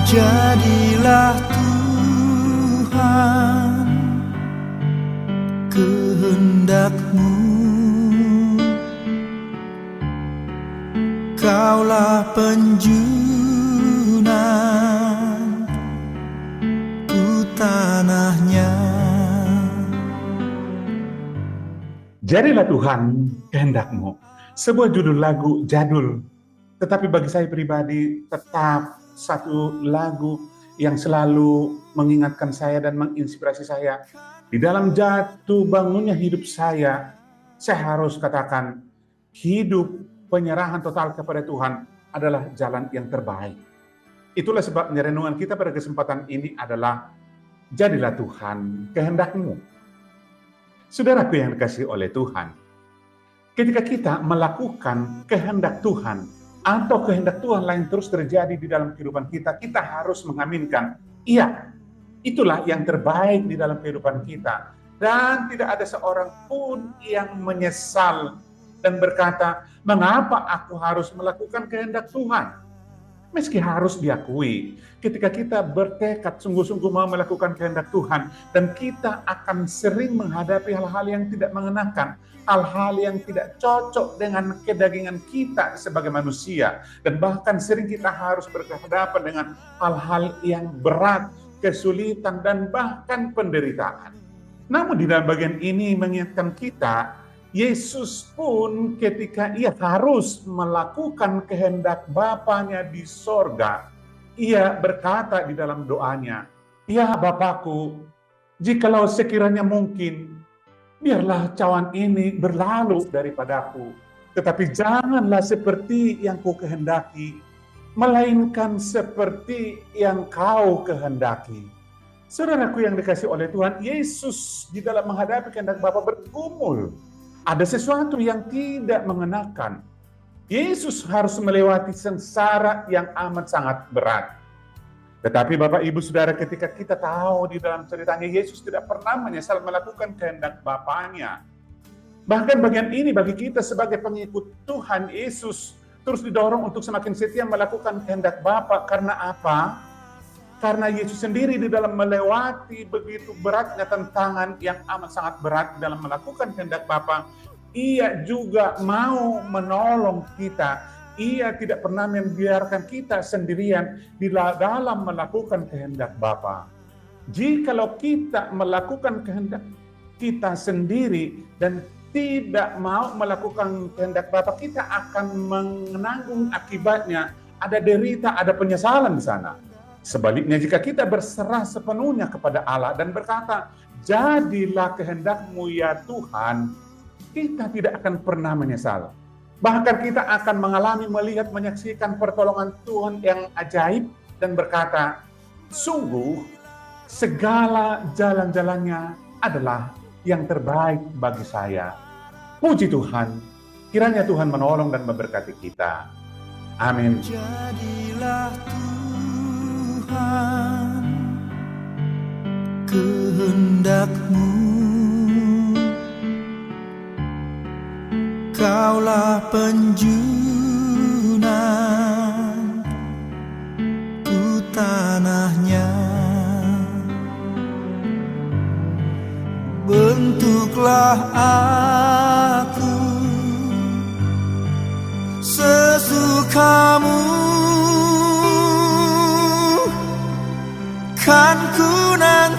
Jadilah Tuhan kehendak-Mu, Kaulah penjunan ku tanahnya. Jadilah Tuhan kehendak-Mu. Sebuah judul lagu jadul, tetapi bagi saya pribadi tetap satu lagu yang selalu mengingatkan saya dan menginspirasi saya. Di dalam jatuh bangunnya hidup saya harus katakan, hidup penyerahan total kepada Tuhan adalah jalan yang terbaik. Itulah sebabnya renungan kita pada kesempatan ini adalah, jadilah Tuhan kehendak-Mu. Saudaraku yang dikasihi oleh Tuhan, ketika kita melakukan kehendak Tuhan, atau kehendak Tuhan lain terus terjadi di dalam kehidupan kita, kita harus mengaminkan, iya, itulah yang terbaik di dalam kehidupan kita. Dan tidak ada seorang pun yang menyesal dan berkata, mengapa aku harus melakukan kehendak Tuhan? Meski harus diakui, ketika kita bertekad sungguh-sungguh mau melakukan kehendak Tuhan, dan kita akan sering menghadapi hal-hal yang tidak mengenakan, hal-hal yang tidak cocok dengan kedagingan kita sebagai manusia, dan bahkan sering kita harus berhadapan dengan hal-hal yang berat, kesulitan, dan bahkan penderitaan. Namun di dalam bagian ini mengingatkan kita, Yesus pun ketika ia harus melakukan kehendak Bapanya di sorga, ia berkata di dalam doanya, ya Bapakku, jikalau sekiranya mungkin, biarlah cawan ini berlalu daripadaku, tetapi janganlah seperti yang ku kehendaki, melainkan seperti yang Kau kehendaki. Saudaraku yang dikasihi oleh Tuhan, Yesus di dalam menghadapi kehendak Bapa bergumul. Ada sesuatu yang tidak mengenakan. Yesus harus melewati sengsara yang amat sangat berat. Tetapi Bapak Ibu Saudara, ketika kita tahu di dalam ceritanya, Yesus tidak pernah menyesal melakukan kehendak Bapanya. Bahkan bagian ini bagi kita sebagai pengikut Tuhan Yesus terus didorong untuk semakin setia melakukan kehendak Bapa. Karena apa? Karena Yesus sendiri di dalam melewati begitu beratnya tantangan yang amat sangat berat dalam melakukan kehendak Bapa, ia juga mau menolong kita. Ia tidak pernah membiarkan kita sendirian di dalam melakukan kehendak Bapa. Jikalau kita melakukan kehendak kita sendiri dan tidak mau melakukan kehendak Bapa, kita akan menanggung akibatnya. Ada derita, ada penyesalan di sana. Sebaliknya, jika kita berserah sepenuhnya kepada Allah dan berkata, jadilah kehendak-Mu ya Tuhan, kita tidak akan pernah menyesal. Bahkan kita akan mengalami, melihat, menyaksikan pertolongan Tuhan yang ajaib dan berkata, sungguh segala jalan-jalannya adalah yang terbaik bagi saya. Puji Tuhan, kiranya Tuhan menolong dan memberkati kita. Amin. Jadilah Tuhan kehendak-Mu, Kaulah penjunan ku tanahnya. Bentuklah aku sesuka-Mu, kan ku nantikan